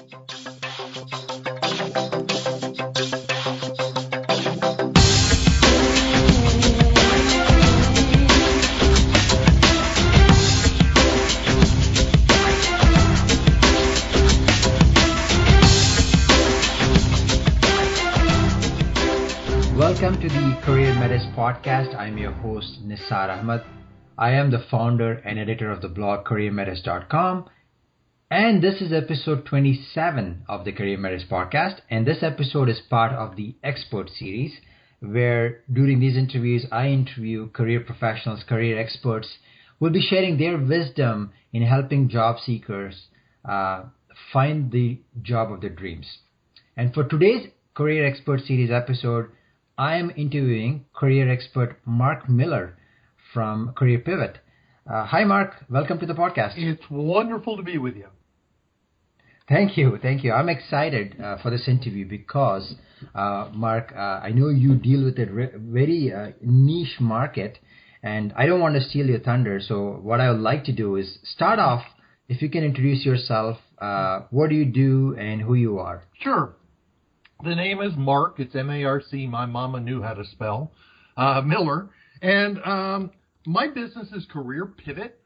Welcome to the Career Matters podcast. I'm your host, Nisar Ahmed. I am the founder and editor of the blog careermatters.com. And this is episode 27 of the Career Matters podcast. And this episode is part of the Expert series, where during these interviews, I interview career professionals, career experts who will be sharing their wisdom in helping job seekers find the job of their dreams. And for today's Career Expert series episode, I am interviewing career expert Marc Miller from Career Pivot. Hi, Marc. Welcome to the podcast. It's wonderful to be with you. Thank you. I'm excited for this interview because, Marc, I know you deal with a very niche market, and I don't want to steal your thunder. So what I would like to do is start off, if you can introduce yourself, what do you do and who you are? Sure. The name is Marc. It's M-A-R-C. My mama knew how to spell Miller. And my business is Career Pivot,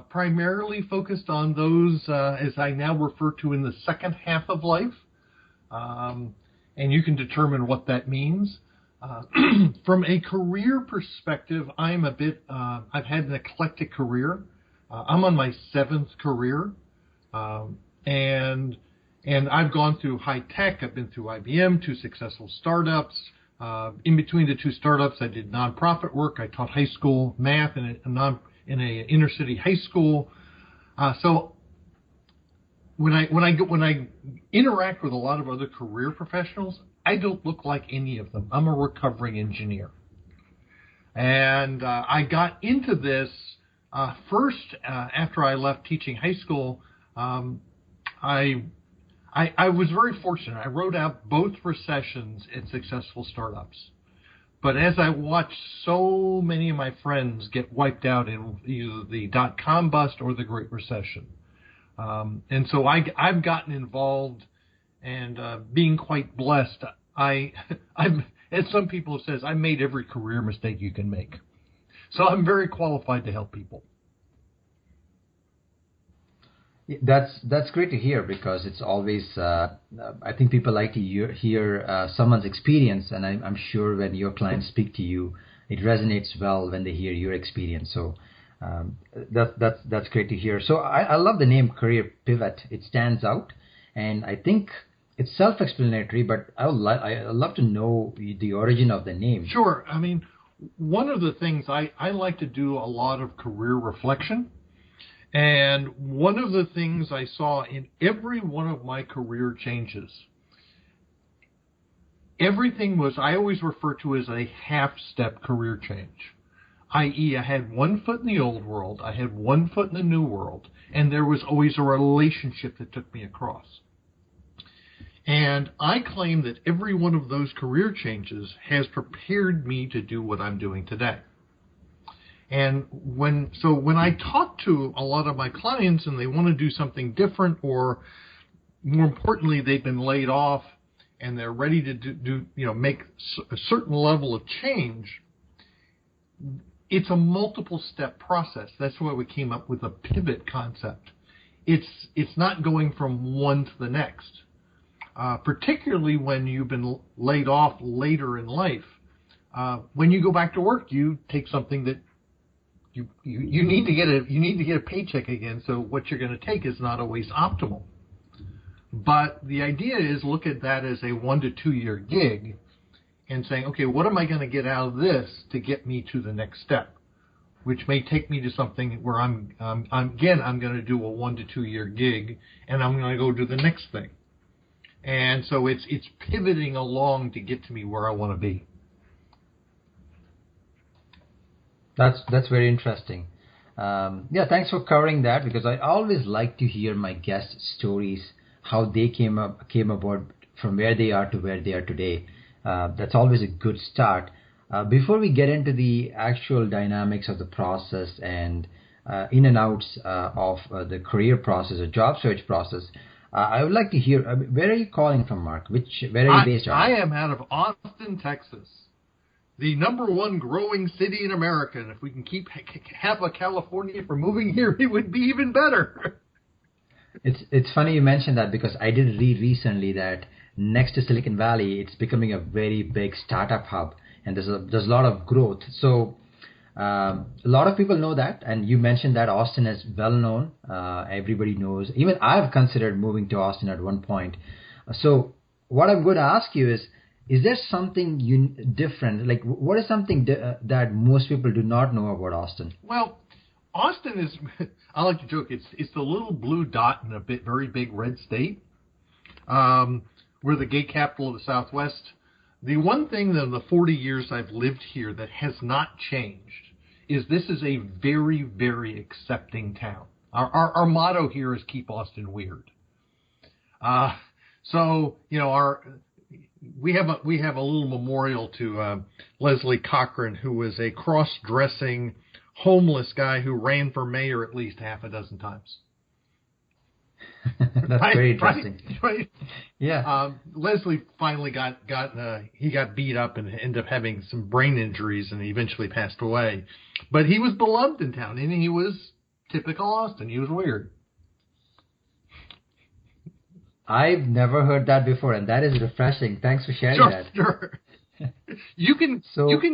primarily focused on those, as I now refer to, in the second half of life. And you can determine what that means. From a career perspective, I'm I've had an eclectic career. I'm on my 7th career. And I've gone through high tech. I've been through IBM, 2 successful startups. In between the 2 startups, I did nonprofit work. I taught high school math in a inner city high school. So when I interact with a lot of other career professionals, I don't look like any of them. I'm a recovering engineer, and I got into this first after I left teaching high school. I was very fortunate. I rode out both recessions at successful startups. But as I watched so many of my friends get wiped out in either the dot-com bust or the Great Recession. And so I've gotten involved, and being quite blessed, as some people says, I made every career mistake you can make. So I'm very qualified to help people. That's great to hear, because it's always, I think people like to hear someone's experience, and I'm sure when your clients speak to you, it resonates well when they hear your experience. So that's great to hear. So I love the name Career Pivot. It stands out, and I think it's self-explanatory, but I'd love to know the origin of the name. Sure. I mean, one of the things I like to do a lot of career reflection. And one of the things I saw in every one of my career changes, everything was, I always refer to as a half-step career change, i.e. I had 1 foot in the old world, I had 1 foot in the new world, and there was always a relationship that took me across. And I claim that every one of those career changes has prepared me to do what I'm doing today. And when I talk to a lot of my clients and they want to do something different, or more importantly, they've been laid off and they're ready to make a certain level of change, it's a multiple step process. That's why we came up with a pivot concept. It's not going from one to the next, particularly when you've been laid off later in life. When you go back to work, you take something that you need to get a paycheck again, so what you're going to take is not always optimal. But the idea is, look at that as a 1 to 2 year gig and saying, okay, what am I going to get out of this to get me to the next step, which may take me to something where I'm going to do a 1 to 2 year gig, and I'm going to go do the next thing. And so it's pivoting along to get to me where I want to be. That's very interesting. Thanks for covering that, because I always like to hear my guests' stories, how they came about from where they are to where they are today. That's always a good start. Before we get into the actual dynamics of the process and in and outs of the career process or job search process, I would like to hear, where are you calling from, Mark? Where are you based out of? I am out of Austin, Texas, the #1 growing city in America. And if we can keep half of California from moving here, it would be even better. It's funny you mentioned that, because I did read recently that next to Silicon Valley, it's becoming a very big startup hub, and there's a lot of growth. So a lot of people know that, and you mentioned that Austin is well known. Everybody knows. Even I've considered moving to Austin at one point. So what I'm going to ask you is there something different? Like, what is something that most people do not know about Austin? Well, Austin is, I like to joke, it's the little blue dot in a very big red state. We're the gay capital of the Southwest. The one thing that in the 40 years I've lived here that has not changed is this is a very, very accepting town. Our motto here is keep Austin weird. So, you know, we have a little memorial to Leslie Cochran, who was a cross-dressing homeless guy who ran for mayor at least half a dozen times. That's very interesting. Right? Yeah. Leslie finally got beat up and ended up having some brain injuries, and he eventually passed away. But he was beloved in town, and he was typical Austin. He was weird. I've never heard that before, and that is refreshing. Thanks for sharing that. Sure. You can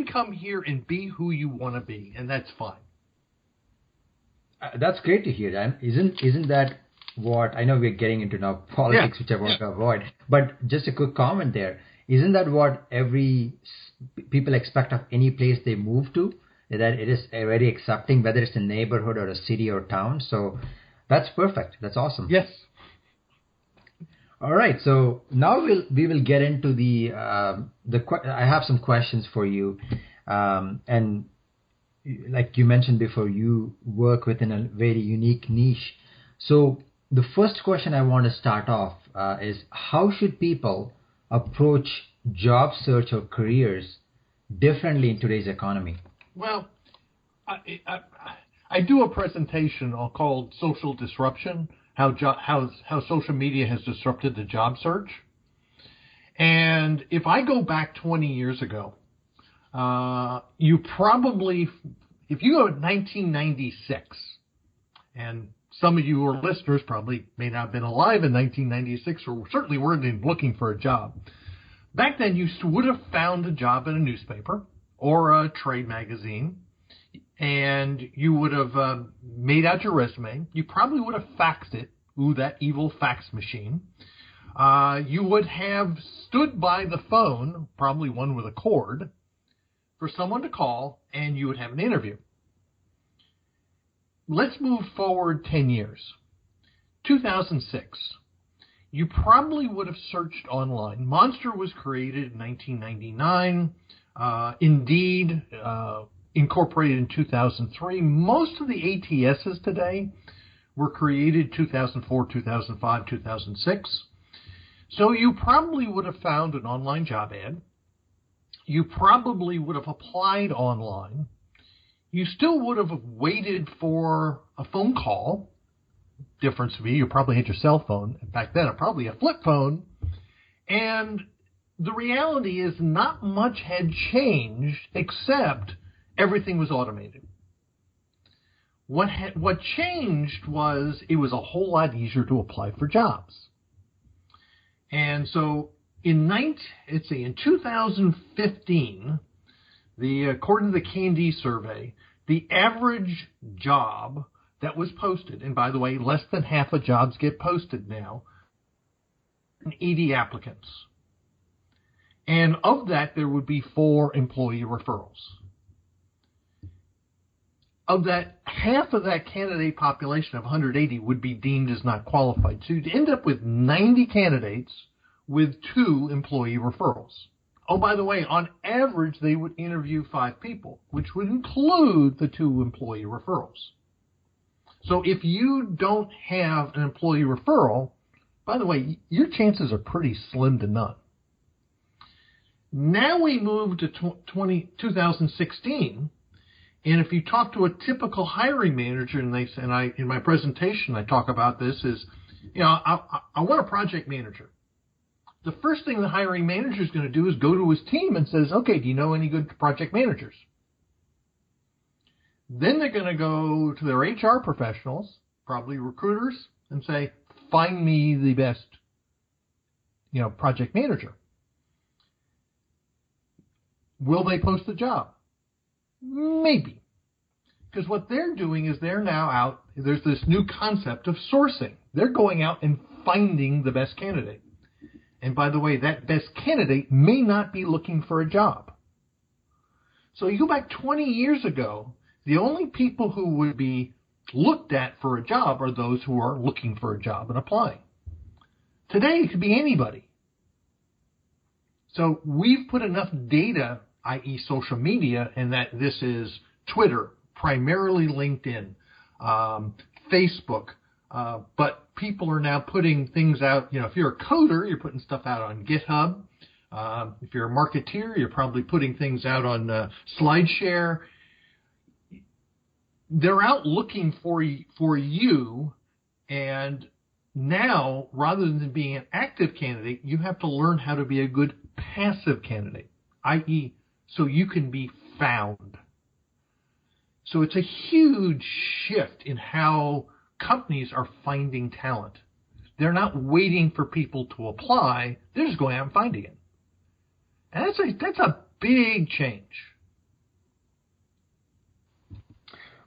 come here and be who you want to be, and that's fine. That's great to hear. And isn't that what I know we're getting into now politics, which I want to avoid. But just a quick comment there. Isn't that what people expect of any place they move to? That it is very accepting, whether it's a neighborhood or a city or town. So that's perfect. That's awesome. Yes. All right. So now we will get into I have some questions for you, and like you mentioned before, you work within a very unique niche. So the first question I want to start off is, how should people approach job search or careers differently in today's economy? Well, I do a presentation called Social Disruption, how social media has disrupted the job search. And if I go back 20 years ago, you probably, if you go to 1996, and some of you or listeners probably may not have been alive in 1996 or certainly weren't even looking for a job. Back then, you would have found a job in a newspaper or a trade magazine, and you would have made out your resume. You probably would have faxed it. Ooh, that evil fax machine. You would have stood by the phone, probably one with a cord, for someone to call, and you would have an interview. Let's move forward 10 years. 2006. You probably would have searched online. Monster was created in 1999. Indeed, incorporated in 2003. Most of the ATSs today were created 2004, 2005, 2006. So you probably would have found an online job ad. You probably would have applied online. You still would have waited for a phone call. Difference would be you probably had your cell phone. Back then, probably a flip phone. And the reality is not much had changed except everything was automated. What changed was it was a whole lot easier to apply for jobs. And so in 2015, according to the K&D survey, the average job that was posted, and by the way, less than half of jobs get posted now, 80 applicants. And of that, there would be 4 employee referrals. Of that, half of that candidate population of 180 would be deemed as not qualified. So you'd end up with 90 candidates with 2 employee referrals. Oh, by the way, on average, they would interview 5 people, which would include the 2 employee referrals. So if you don't have an employee referral, by the way, your chances are pretty slim to none. Now we move to 2016, and if you talk to a typical hiring manager, in my presentation I talk about this, is I want a project manager. The first thing the hiring manager is going to do is go to his team and says, okay, do you know any good project managers? Then they're going to go to their HR professionals, probably recruiters, and say, find me the best, project manager. Will they post the job? Maybe. Because what they're doing is they're now out, there's this new concept of sourcing. They're going out and finding the best candidate. And by the way, that best candidate may not be looking for a job. So you go back 20 years ago, the only people who would be looked at for a job are those who are looking for a job and applying. Today, it could be anybody. So we've put enough data, i.e. social media, and that this is Twitter, primarily LinkedIn, Facebook, but people are now putting things out. If you're a coder, you're putting stuff out on GitHub. If you're a marketeer, you're probably putting things out on SlideShare. They're out looking for you, and now, rather than being an active candidate, you have to learn how to be a good passive candidate, i.e., so you can be found. So it's a huge shift in how companies are finding talent. They're not waiting for people to apply. They're just going out and finding it. And that's a big change.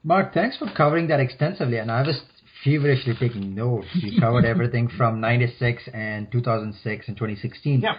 Mark, thanks for covering that extensively. And I was feverishly taking notes. You covered everything from 96 and 2006 and 2016. Yeah.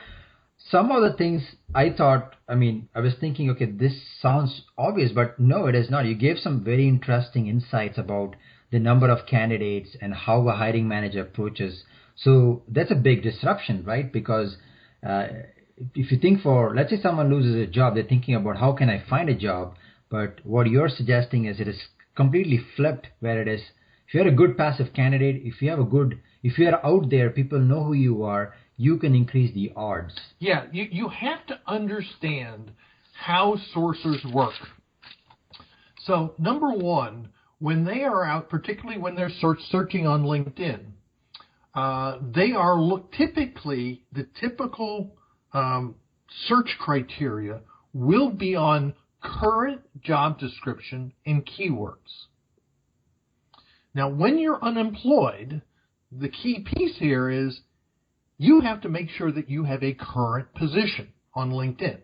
Some of the things I was thinking, okay, this sounds obvious, but no, it is not. You gave some very interesting insights about the number of candidates and how a hiring manager approaches. So that's a big disruption, right? Because if you think let's say someone loses a job, they're thinking about how can I find a job? But what you're suggesting is it is completely flipped, where it is, if you're a good passive candidate, if you're out there, people know who you are, you can increase the odds. Yeah, you have to understand how sourcers work. So number one, when they are out, particularly when they're searching on LinkedIn, they are typically the typical search criteria will be on current job description and keywords. Now, when you're unemployed, the key piece here is you have to make sure that you have a current position on LinkedIn.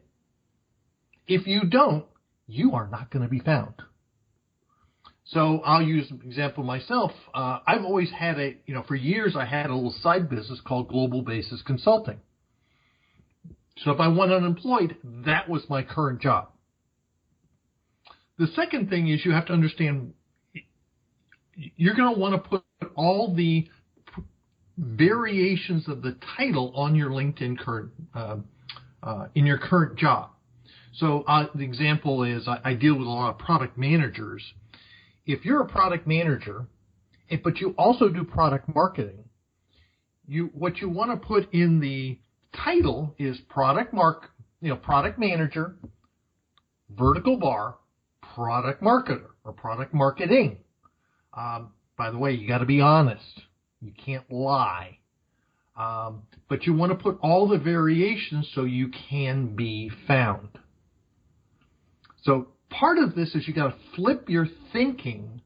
If you don't, you are not going to be found. So I'll use an example myself. I've always had for years I had a little side business called Global Basis Consulting. So if I went unemployed, that was my current job. The second thing is you have to understand you're going to want to put all the variations of the title on your LinkedIn in your current job. So the example is I deal with a lot of product managers. If you're a product manager, but you also do product marketing, what you want to put in the title is product manager, vertical bar, product marketer or product marketing. By the way, you got to be honest. You can't lie. But you want to put all the variations so you can be found. So part of this is you got to flip your thinking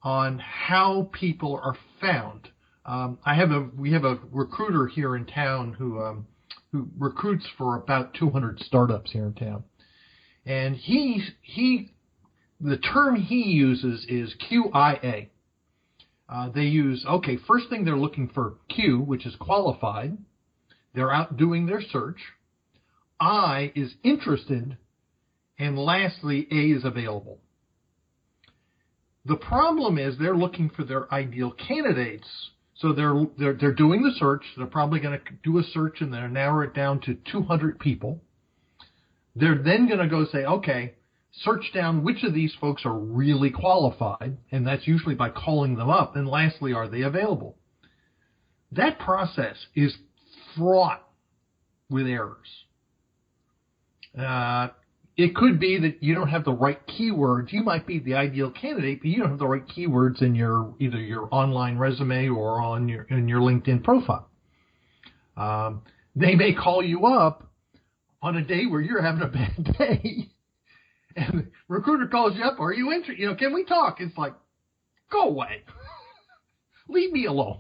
on how people are found. We have a recruiter here in town who recruits for about 200 startups here in town, and the term he uses is QIA. They use, first thing they're looking for Q, which is qualified. They're out doing their search. I is interested. And lastly, A is available. The problem is they're looking for their ideal candidates. So they're doing the search. They're probably going to do a search and they'll narrow it down to 200 people. They're then going to go say, okay, search down which of these folks are really qualified, and that's usually by calling them up. And lastly, are they available? That process is fraught with errors. it could be that you don't have the right keywords. You might be the ideal candidate, but you don't have the right keywords in either your online resume or in your LinkedIn profile. They may call you up on a day where you're having a bad day, and the recruiter calls you up. Are you interested? Can we talk? It's like, go away, leave me alone.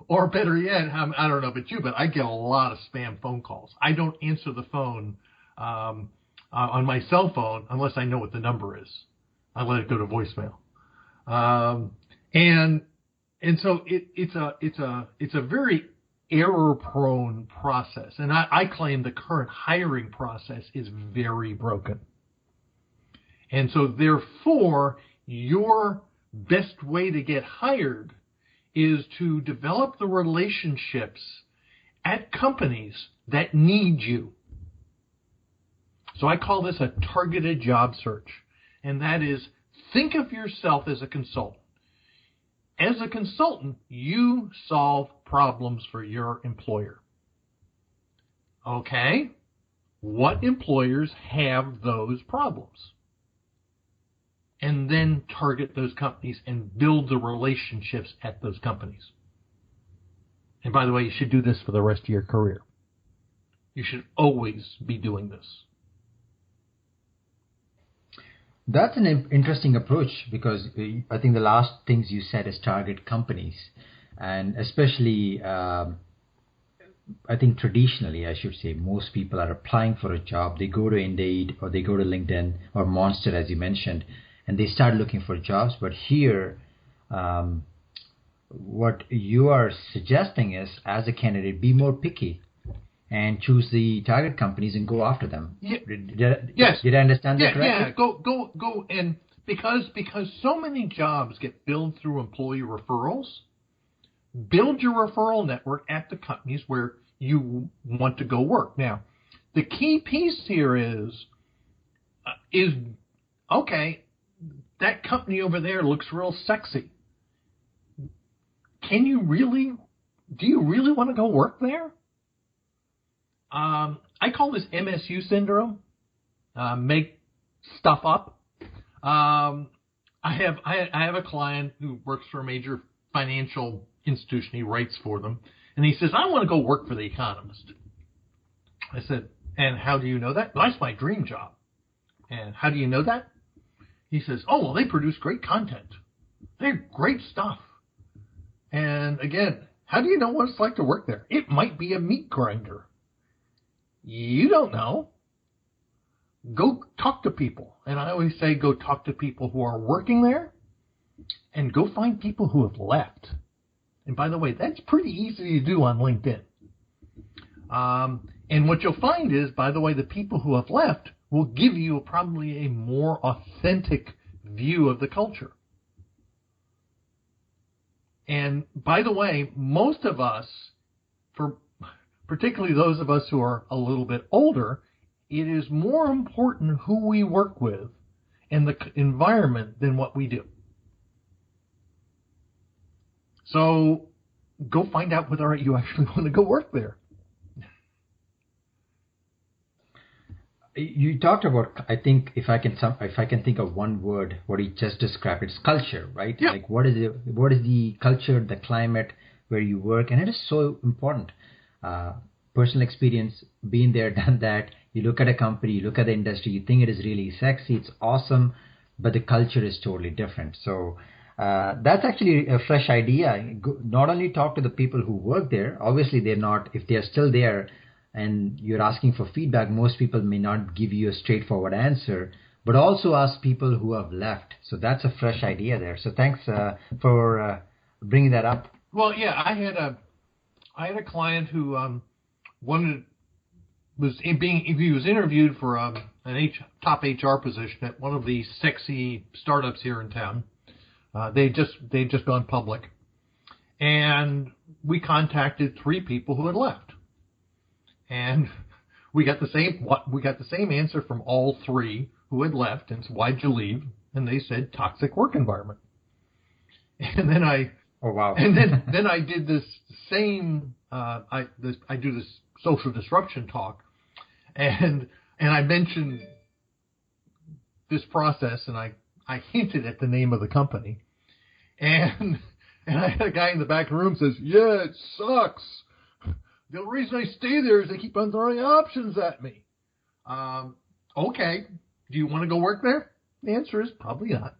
Or better yet, I don't know about you, but I get a lot of spam phone calls. I don't answer the phone on my cell phone unless I know what the number is. I let it go to voicemail. And so it's a very error-prone process. And I claim the current hiring process is very broken. And so therefore, your best way to get hired is to develop the relationships at companies that need you. So I call this a targeted job search. And that is, think of yourself as a consultant. As a consultant, you solve problems for your employer. Okay, what employers have those problems? And then target those companies and build the relationships at those companies. And by the way, you should do this for the rest of your career. You should always be doing this. That's an interesting approach, because I think the last things you said is target companies. And especially, I think traditionally, I should say, most people are applying for a job. They go to Indeed or they go to LinkedIn or Monster, as you mentioned, and they start looking for jobs. But here, what you are suggesting is, as a candidate, be more picky and choose the target companies and go after them. Yeah. Yes. Did I understand that correctly? Yeah. Go, and because so many jobs get filled through employee referrals, build your referral network at the companies where you want to go work. Now, the key piece here is okay, that company over there looks real sexy. Do you really want to go work there? I call this MSU syndrome. Make stuff up. I have a client who works for a major financial institution. He writes for them, and he says, "I want to go work for The Economist." I said, "And how do you know that?" "That's my dream job." "And how do you know that?" He says, "Oh, well, they produce great content. They're great stuff." And again, how do you know what it's like to work there? It might be a meat grinder. You don't know. Go talk to people. And I always say, go talk to people who are working there, and go find people who have left. And by the way, that's pretty easy to do on LinkedIn. And what you'll find is, by the way, the people who have left will give you probably a more authentic view of the culture. And by the way, most of us, particularly those of us who are a little bit older, it is more important who we work with and the environment than what we do. So go find out whether you actually want to go work there. You talked about, I think, if I can think of one word, what you just described, it's culture, right? Yeah. Like what is the culture, the climate where you work, and it is so important. Personal experience, being there, done that. You look at a company, you look at the industry, you think it is really sexy, it's awesome, but the culture is totally different. So that's actually a fresh idea. Not only talk to the people who work there, obviously they're not, if they're still there and you're asking for feedback, most people may not give you a straightforward answer, but also ask people who have left. So that's a fresh idea there. So thanks for bringing that up. Well, yeah, I had a client who he was interviewed for an top HR position at one of the sexy startups here in town. They'd just gone public, and we contacted 3 people who had left, and we got the same answer from all 3 who had left. And so, why'd you leave? And they said toxic work environment. And then Oh wow! And then I did this same. I do this social disruption talk, and I mentioned this process, and I hinted at the name of the company, and I had a guy in the back of the room says, "Yeah, it sucks. The only reason I stay there is they keep on throwing options at me." Okay, do you want to go work there? The answer is probably not.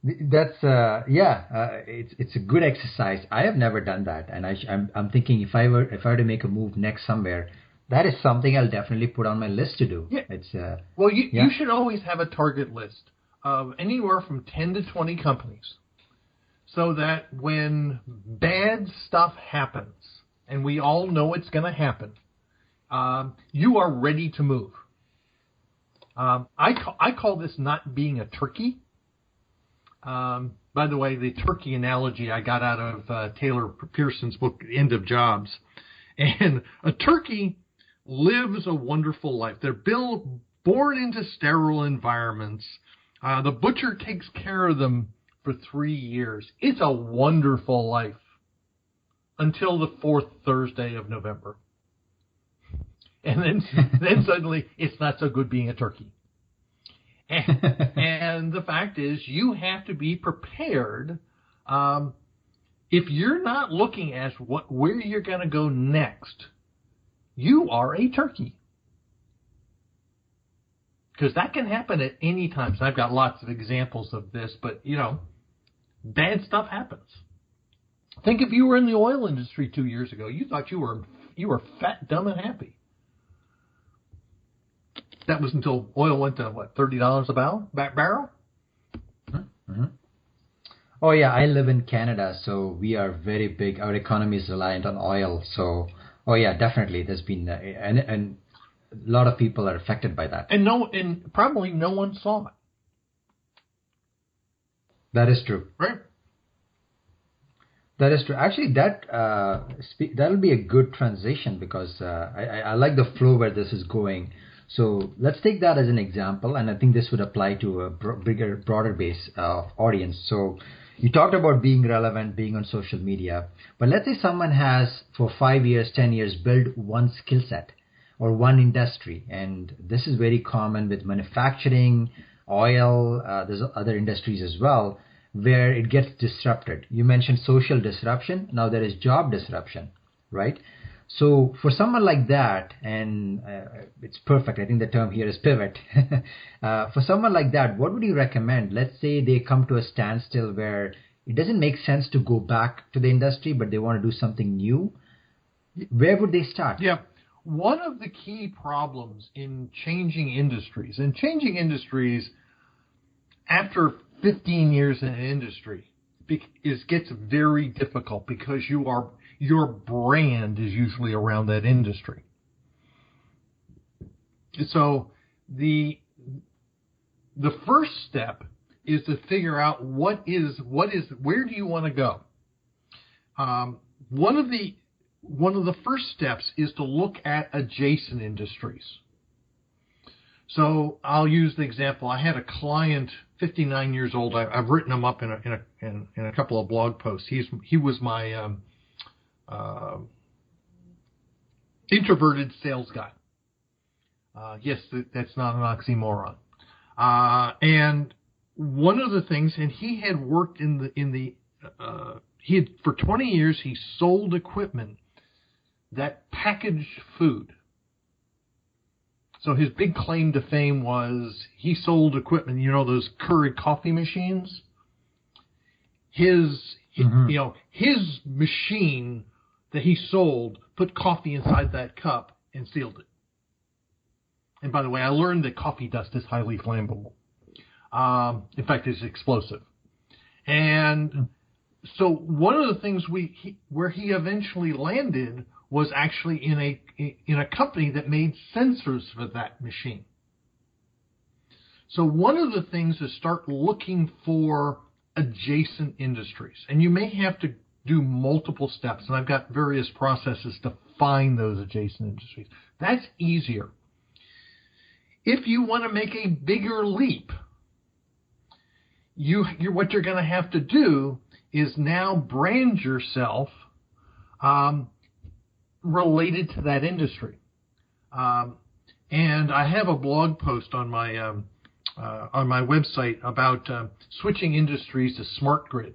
That's it's a good exercise. I have never done that, and I'm thinking if I were to make a move next somewhere, that is something I'll definitely put on my list to do. Yeah. It's you should always have a target list of anywhere from 10 to 20 companies, so that when bad stuff happens, and we all know it's going to happen, you are ready to move. I call this not being a turkey. By the way, the turkey analogy I got out of Taylor Pearson's book, The End of Jobs. And a turkey lives a wonderful life. They're born into sterile environments. The butcher takes care of them for 3 years. It's a wonderful life until the 4th Thursday of November. And then suddenly it's not so good being a turkey. And the fact is, you have to be prepared. If you're not looking at where you're going to go next, you are a turkey. Because that can happen at any time. So I've got lots of examples of this, but, bad stuff happens. Think if you were in the oil industry 2 years ago, you thought you were fat, dumb, and happy. That was until oil went to, $30 a barrel? Mm-hmm. Oh, yeah, I live in Canada, so we are very big. Our economy is reliant on oil. So, oh, yeah, definitely. There's been, and a lot of people are affected by that. And probably no one saw it. That is true. Right. That is true. Actually, that'll be a good transition because I like the flow where this is going. So let's take that as an example, and I think this would apply to a broader base of audience. So you talked about being relevant, being on social media, but let's say someone has for 5 years, 10 years built one skill set or one industry, and this is very common with manufacturing, oil, there's other industries as well, where it gets disrupted. You mentioned social disruption. Now there is job disruption, right? So for someone like that, and it's perfect, I think the term here is pivot. For someone like that, what would you recommend? Let's say they come to a standstill where it doesn't make sense to go back to the industry, but they want to do something new. Where would they start? Yeah. One of the key problems in changing industries, after 15 years in an industry, gets very difficult because your brand is usually around that industry. So the first step is to figure out where do you want to go. One of the first steps is to look at adjacent industries. So I'll use the example. I had a client, 59 years old. I've written him up in a couple of blog posts. He was my introverted sales guy. Yes, that's not an oxymoron. And one of the things, and he had worked for 20 years, he sold equipment that packaged food. So his big claim to fame was he sold equipment, those Keurig coffee machines. His machine that he sold put coffee inside that cup and sealed it. And by the way, I learned that coffee dust is highly flammable. In fact, it's explosive. And so one of the things where he eventually landed was actually in a company that made sensors for that machine. So one of the things is start looking for adjacent industries. And you may have to do multiple steps, and I've got various processes to find those adjacent industries. That's easier. If you want to make a bigger leap, what you're going to have to do is now brand yourself related to that industry. And I have a blog post on my website about switching industries to smart grid.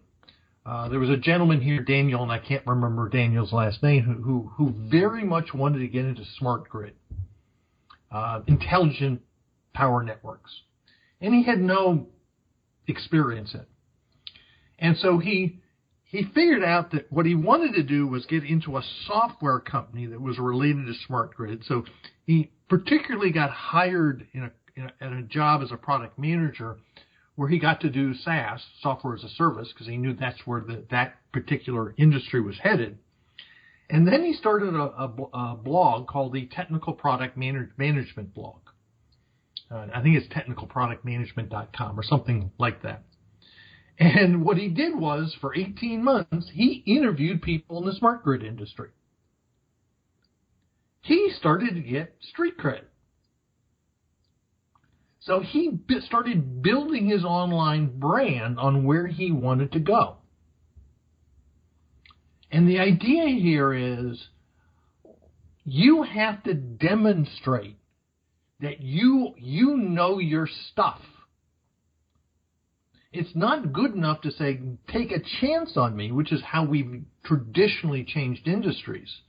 There was a gentleman here, Daniel, and I can't remember Daniel's last name, who very much wanted to get into smart grid, intelligent power networks. And he had no experience in it. And so he figured out that what he wanted to do was get into a software company that was related to smart grid. So he particularly got hired in a job as a product manager where he got to do SaaS, software as a service, because he knew that's where that particular industry was headed. And then he started a blog called the Technical Product Management blog. I think it's technicalproductmanagement.com or something like that. And what he did was, for 18 months, he interviewed people in the smart grid industry. He started to get street cred. So he started building his online brand on where he wanted to go. And the idea here is you have to demonstrate that you know your stuff. It's not good enough to say, take a chance on me, which is how we've traditionally changed industries.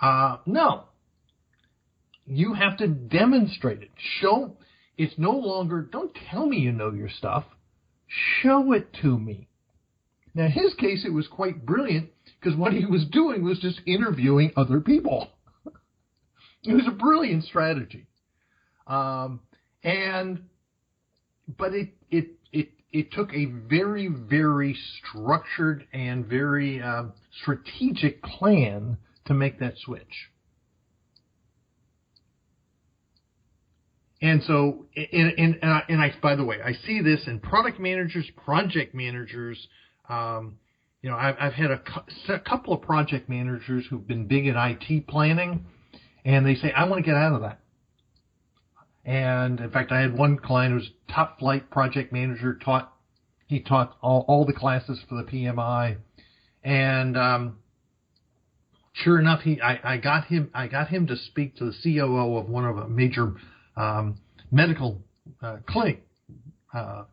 No. You have to demonstrate it. Show. It's no longer, don't tell me you know your stuff. Show it to me. Now, in his case, it was quite brilliant because what he was doing was just interviewing other people. It was a brilliant strategy. But it took a very, very structured and very strategic plan to make that switch. And so, by the way, I see this in product managers, project managers. I've had a couple of project managers who've been big in IT planning, and they say, I want to get out of that. And in fact, I had one client who was top flight project manager. He taught all the classes for the PMI, and sure enough, I got him to speak to the COO of one of a major medical clinic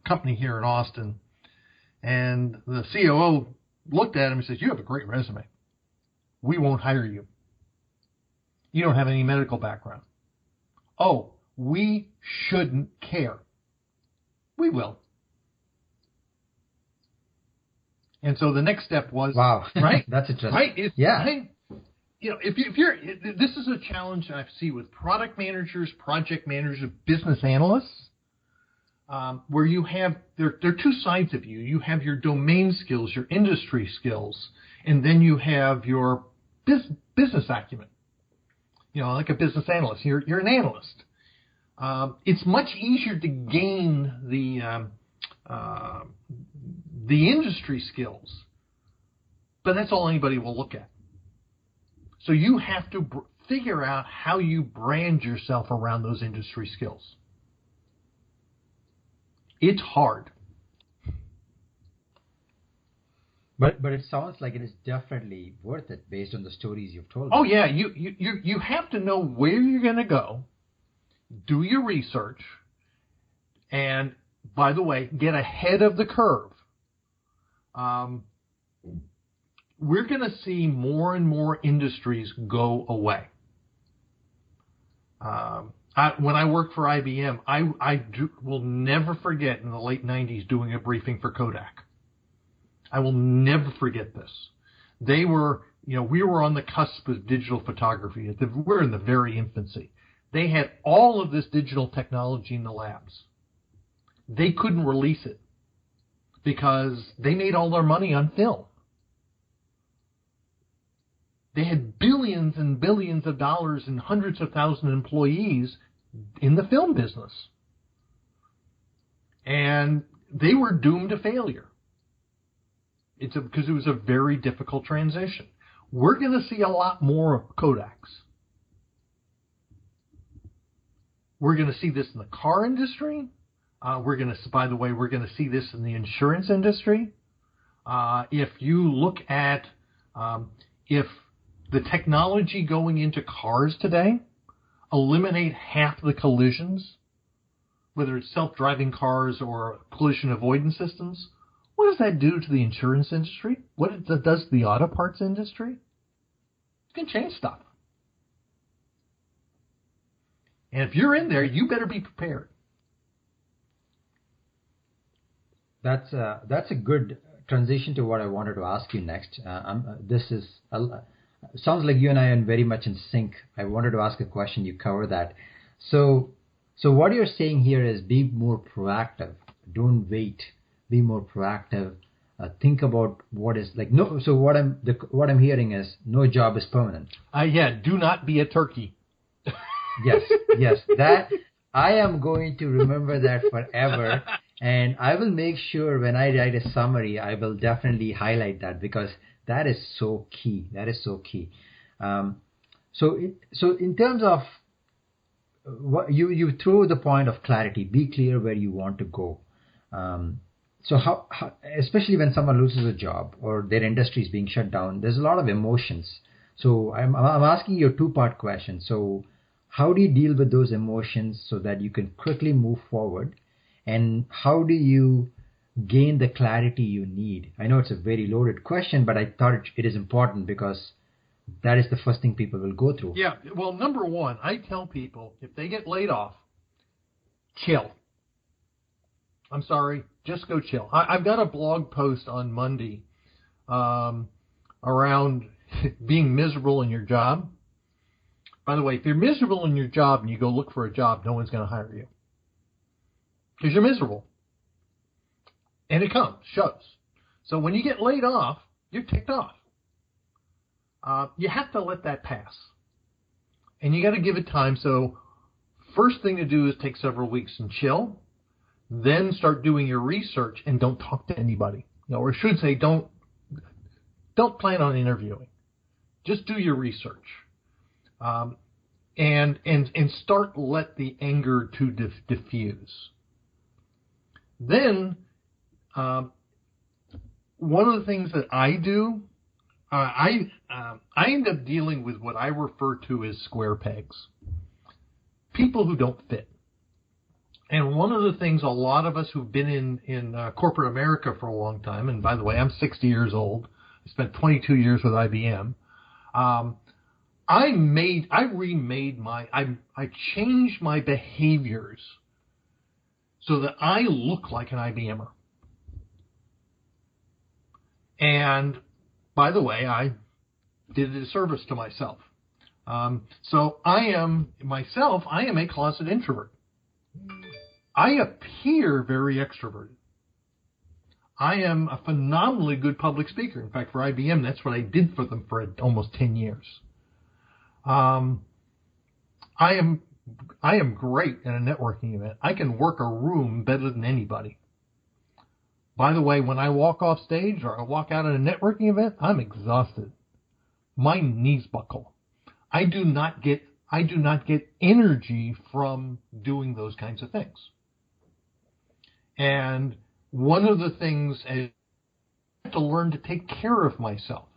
company here in Austin. And the COO looked at him and says, you have a great resume. We won't hire you. You don't have any medical background. Oh, we shouldn't care. We will. And so the next step was, wow, right? That's interesting. Right? Yeah. If you're, this is a challenge I see with product managers, project managers, business analysts, where you have, there are two sides of you. You have your domain skills, your industry skills, and then you have your business acumen. Like a business analyst. You're an analyst. It's much easier to gain the industry skills, but that's all anybody will look at. So you have to figure out how you brand yourself around those industry skills. It's hard. But it sounds like it is definitely worth it based on the stories you've told. Oh yeah, you have to know where you're going to go, do your research, and by the way, get ahead of the curve. We're going to see more and more industries go away. When I worked for IBM, I will never forget in the late 90s doing a briefing for Kodak. I will never forget this. They were, we were on the cusp of digital photography. We're in the very infancy. They had all of this digital technology in the labs. They couldn't release it because they made all their money on film. They had billions and billions of dollars and hundreds of thousands of employees in the film business. And they were doomed to failure. Because it was a very difficult transition. We're going to see a lot more Kodaks. We're going to see this in the car industry. We're going to see this in the insurance industry. If you look at if the technology going into cars today, eliminate half the collisions, whether it's self-driving cars or collision avoidance systems, what does that do to the insurance industry? What does the auto parts industry? It can change stuff. And if you're in there, you better be prepared. That's a good transition to what I wanted to ask you next. Sounds like you and I are very much in sync. I wanted to ask a question. You cover that. So what you're saying here is be more proactive. Don't wait. Be more proactive. Think about what is like. No. So what I'm hearing is no job is permanent. Do not be a turkey. Yes. That I am going to remember that forever. And I will make sure when I write a summary, I will definitely highlight that because that is so key. So in terms of what you throw the point of clarity, be clear where you want to go. So how, especially when someone loses a job or their industry is being shut down, there's a lot of emotions. So I'm asking you a two-part question. So how do you deal with those emotions so that you can quickly move forward? And how do you gain the clarity you need? I know it's a very loaded question, but I thought it is important because that is the first thing people will go through. Yeah. Well, number one, I tell people if they get laid off, chill. I'm sorry, just go chill. I've got a blog post on Monday around being miserable in your job. By the way, if you're miserable in your job and you go look for a job, no one's going to hire you. Because you're miserable. And it shows. So when you get laid off, you're ticked off. You have to let that pass. And you got to give it time. So first thing to do is take several weeks and chill. Then start doing your research and don't talk to anybody. Or I should say don't plan on interviewing. Just do your research. And let the anger to diffuse. Then, one of the things that I do, I end up dealing with what I refer to as square pegs. People who don't fit. And one of the things a lot of us who've been in corporate America for a long time, and by the way, I'm 60 years old. I spent 22 years with IBM. I changed my behaviors so that I look like an IBMer. And by the way, I did a disservice to myself. So I am a closet introvert. I appear very extroverted. I am a phenomenally good public speaker. In fact, for IBM, that's what I did for them for almost 10 years. I am great at a networking event. I can work a room better than anybody. By the way, when I walk off stage or I walk out at a networking event, I'm exhausted. My knees buckle. I do not get energy from doing those kinds of things. And one of the things is I have to learn to take care of myself.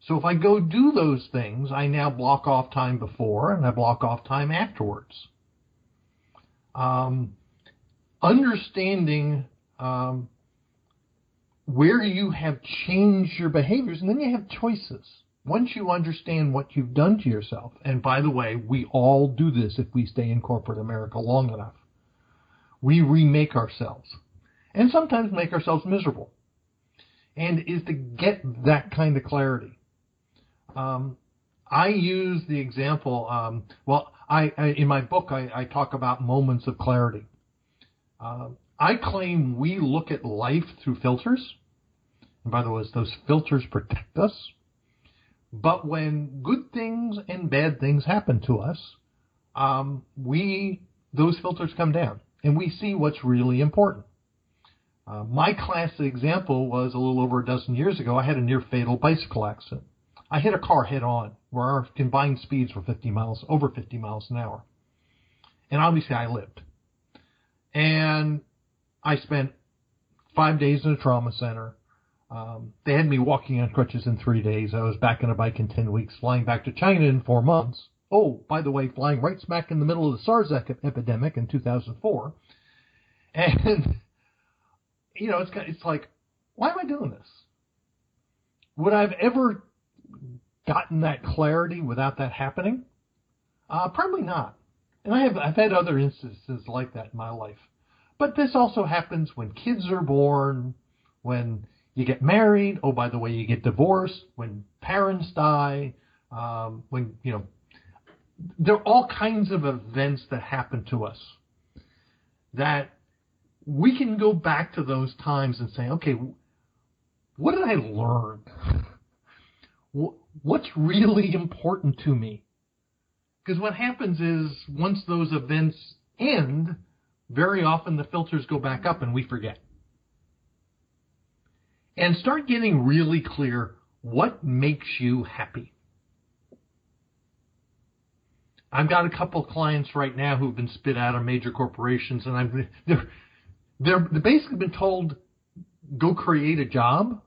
So if I go do those things, I now block off time before and I block off time afterwards. Understanding where you have changed your behaviors, and then you have choices. Once you understand what you've done to yourself, and by the way, we all do this if we stay in corporate America long enough. We remake ourselves, and sometimes make ourselves miserable. And is to get that kind of clarity. I use the example, in my book, I talk about moments of clarity. I claim we look at life through filters. And by the way, those filters protect us. But when good things and bad things happen to us, those filters come down and we see what's really important. My classic example was a little over a dozen years ago. I had a near fatal bicycle accident. I hit a car head on where our combined speeds were over 50 miles an hour. And obviously I lived. And I spent 5 days in a trauma center. They had me walking on crutches in 3 days. I was back on a bike in 10 weeks, flying back to China in 4 months. Oh, by the way, flying right smack in the middle of the SARS epidemic in 2004. And, it's like, why am I doing this? Would I have ever gotten that clarity without that happening? Probably not. And I've had other instances like that in my life. But this also happens when kids are born, when you get married. Oh, by the way, you get divorced, when parents die, there are all kinds of events that happen to us that we can go back to those times and say, okay, what did I learn? What's really important to me? Because what happens is once those events end, very often the filters go back up and we forget. And start getting really clear what makes you happy. I've got a couple of clients right now who've been spit out of major corporations, and they're basically been told, go create a job,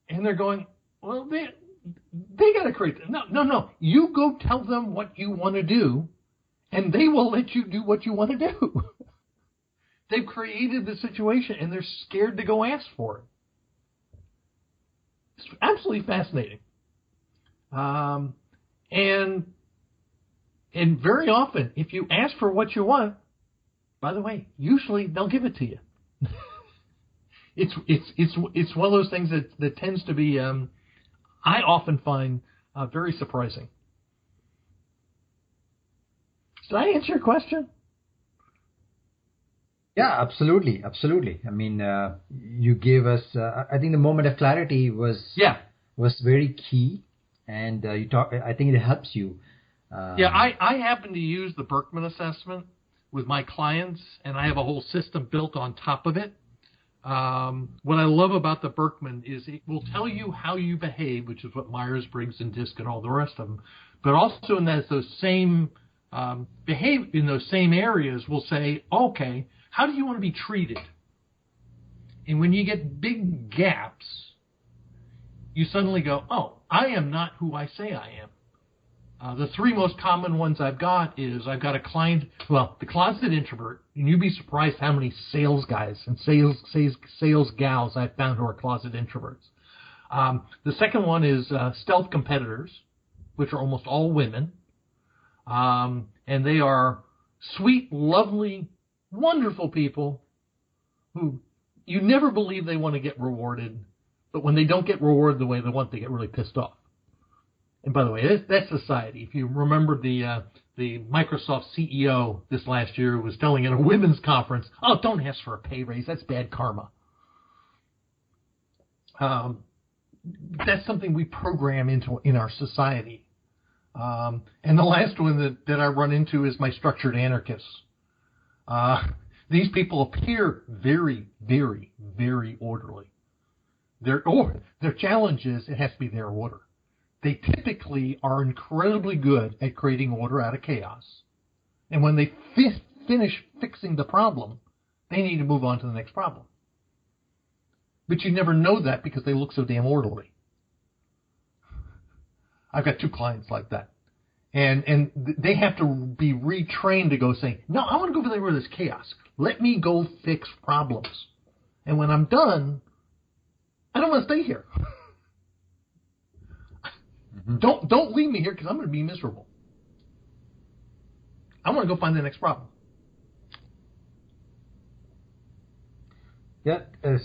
and they're going, well, they got to create. No. You go tell them what you want to do, and they will let you do what you want to do. They've created the situation, and they're scared to go ask for it. It's absolutely fascinating. And very often, if you ask for what you want, by the way, usually they'll give it to you. It's one of those things that tends to be, I often find very surprising. Did I answer your question? Yeah, absolutely. I mean, you gave us. I think the moment of clarity was very key, and I think it helps you. I happen to use the Berkman assessment with my clients, and I have a whole system built on top of it. What I love about the Berkman is it will tell you how you behave, which is what Myers-Briggs and DISC and all the rest of them. But also in those same behave in those same areas, will say, okay, how do you want to be treated? And when you get big gaps, you suddenly go, oh, I am not who I say I am. The three most common ones I've got a client, the closet introvert, and you'd be surprised how many sales guys and sales gals I've found who are closet introverts. The second one is stealth competitors, which are almost all women. And they are sweet, lovely, wonderful people who you never believe they want to get rewarded, but when they don't get rewarded the way they want, they get really pissed off. And by the way, that's society. If you remember the Microsoft CEO this last year was telling at a women's conference, oh, don't ask for a pay raise. That's bad karma. That's something we program in our society. And the last one that I run into is my structured anarchists. These people appear very, very, very orderly. Their challenge is it has to be their order. They typically are incredibly good at creating order out of chaos. And when they finish fixing the problem, they need to move on to the next problem. But you never know that because they look so damn orderly. I've got two clients like that. And they have to be retrained to go say, no, I want to go over there where there's chaos. Let me go fix problems. And when I'm done, I don't want to stay here. Don't leave me here because I'm going to be miserable. I want to go find the next problem. Yeah,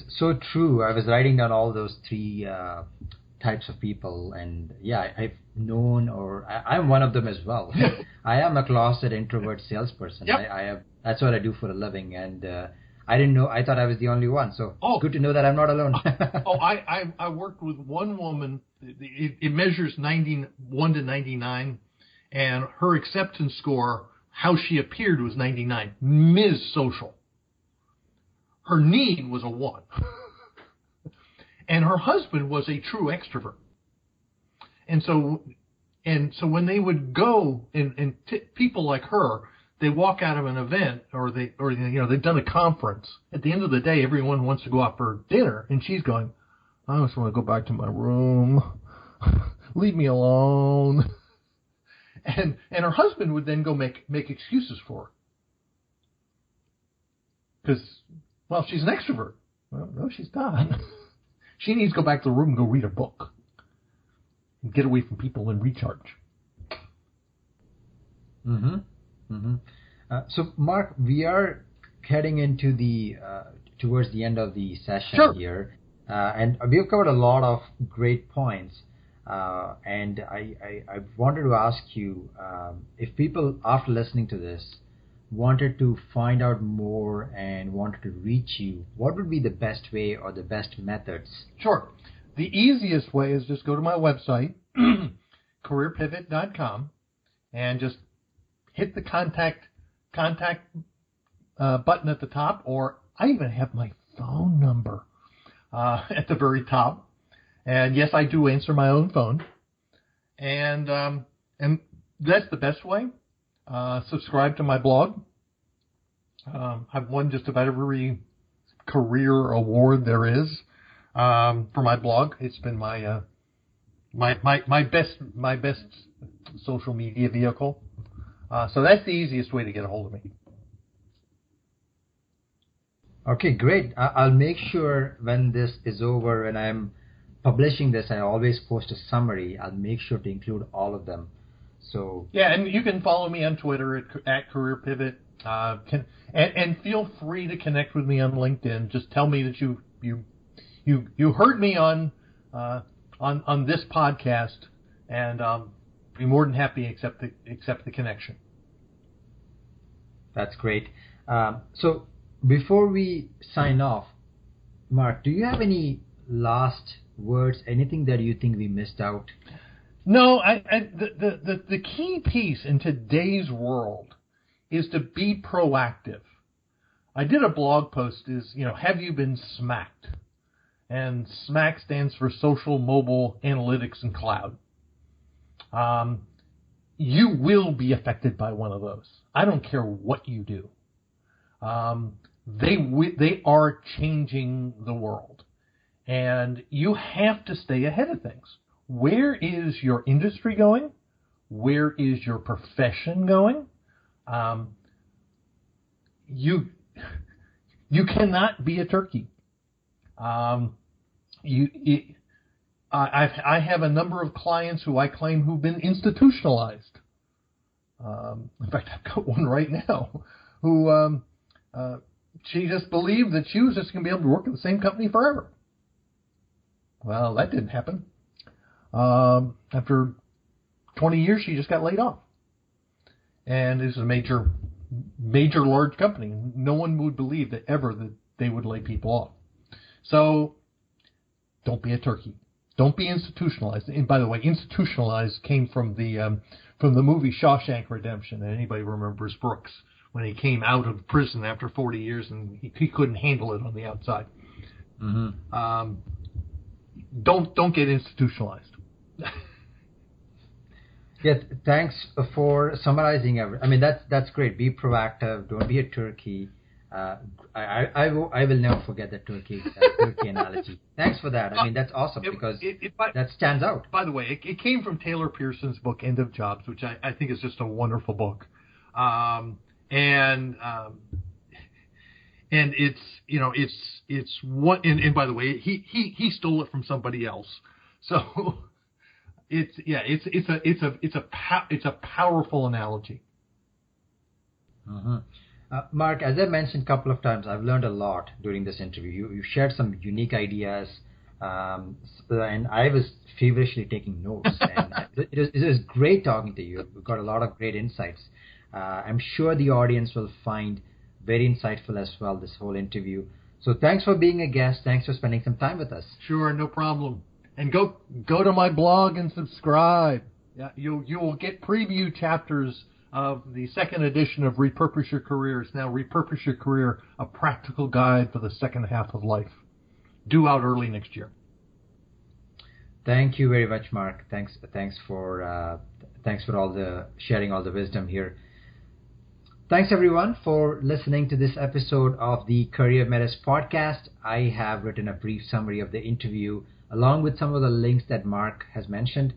so true. I was writing down all those three types of people, and I've known, or I'm one of them as well. I am a closet introvert salesperson. Yep. That's what I do for a living, and I didn't know. I thought I was the only one. So it's good to know that I'm not alone. I worked with one woman. It measures 91 to 99, and her acceptance score, how she appeared, was 99. Ms. Social. Her need was a 1. And her husband was a true extrovert. And so when they would go, and people like her, they walk out of an event, or they've done a conference. At the end of the day, everyone wants to go out for dinner, and she's going, I just want to go back to my room. Leave me alone. And her husband would then go make excuses for her. Because, well, she's an extrovert. Well, no, she's not. She needs to go back to the room and go read a book. And get away from people and recharge. Mm-hmm. Mm-hmm. So, Mark, we are heading into the towards the end of the session here. And we have covered a lot of great points. And I wanted to ask you, if people, after listening to this, wanted to find out more and wanted to reach you, what would be the best way or the best methods? Sure. The easiest way is just go to my website, careerpivot.com, and just hit the contact button at the top, or I even have my phone number at the very top. And yes, I do answer my own phone. And that's the best way. Subscribe to my blog. I've won just about every career award there is for my blog. It's been my best social media vehicle. So that's the easiest way to get a hold of me. Okay, great. I'll make sure when this is over and I'm publishing this, I always post a summary. I'll make sure to include all of them. So yeah, and you can follow me on Twitter at Career Pivot. And feel free to connect with me on LinkedIn. Just tell me that you heard me on this podcast, and be more than happy to accept the connection. That's great. So before we sign off, Mark, do you have any last words? Anything that you think we missed out? No, the key piece in today's world is to be proactive. I did a blog post, have you been smacked? And SMAC stands for Social, Mobile, Analytics, and Cloud. You will be affected by one of those. I don't care what you do. They are changing the world. And you have to stay ahead of things. Where is your industry going? Where is your profession going? You cannot be a turkey. I have a number of clients who I claim who've been institutionalized. In fact, I've got one right now who she just believed that she was just going to be able to work at the same company forever. Well, that didn't happen. After 20 years, she just got laid off. And this is a major large company. No one would believe that they would lay people off. So don't be a turkey. Don't be institutionalized. And by the way, institutionalized came from the movie Shawshank Redemption. And anybody remembers Brooks when he came out of prison after 40 years and he couldn't handle it on the outside. Mm-hmm. Don't get institutionalized. Yeah, thanks for summarizing everything. I mean, that's great. Be proactive. Don't be a turkey. I will never forget the turkey analogy. Thanks for that. I mean, that's awesome because that stands out. By the way, it came from Taylor Pearson's book End of Jobs, which I think is just a wonderful book. And it's what. And by the way, he stole it from somebody else. So it's a powerful analogy. Mm-hmm. Mark, as I mentioned a couple of times, I've learned a lot during this interview. You shared some unique ideas, and I was feverishly taking notes. And it was great talking to you. We got a lot of great insights. I'm sure the audience will find very insightful as well this whole interview. So thanks for being a guest. Thanks for spending some time with us. Sure, no problem. And go to my blog and subscribe. Yeah, you will get preview chapters of the second edition of Repurpose Your Career. It's now Repurpose Your Career, a practical guide for the second half of life. Due out early next year. Thank you very much, Mark. Thanks for all the sharing all the wisdom here. Thanks everyone for listening to this episode of the Career Matters podcast. I have written a brief summary of the interview along with some of the links that Mark has mentioned.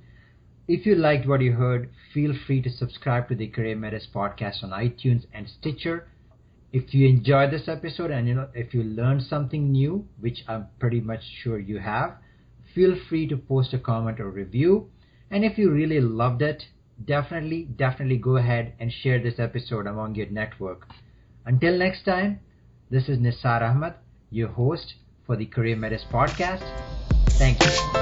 If you liked what you heard, feel free to subscribe to the Career Matters podcast on iTunes and Stitcher. If you enjoyed this episode and if you learned something new, which I'm pretty much sure you have, feel free to post a comment or review. And if you really loved it, definitely go ahead and share this episode among your network. Until next time, this is Nisar Ahmed, your host for the Career Matters podcast. Thank you.